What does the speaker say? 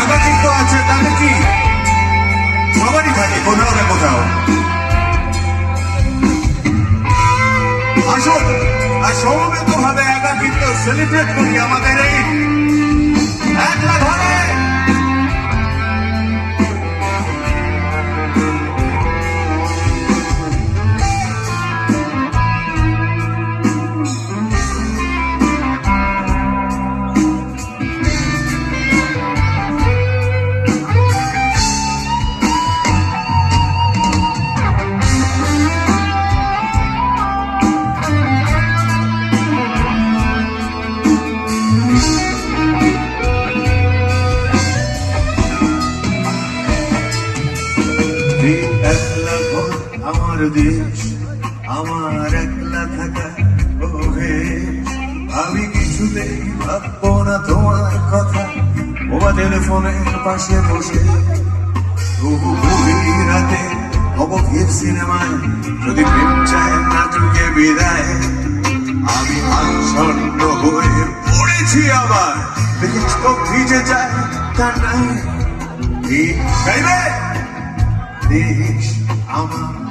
একাকিত্ব আছে তাহলে কি, সবারই থাকে কোথাও না কোথাও। আসুন আর সমবেত ভাবে একাকিত্ব সেলিব্রেট করি আমাদের এই একলা ঘরে। একলা ঘর আমার দেশ, আমার একলা থাকা অভ্যেস। আমি কিছুতেই ভাববো না তোমার কথা, ওবা টেলিফোনের পাশে বসে তবু গভীর রাতে অবধি সিনেমায় যদি প্রেম চায় নাটকে বিদায়। আমি আচ্ছন্ন হয়ে পড়েছি আবার, দেখি চোখ ভিজে যায় তা নাই। গাইবে দেশ আমার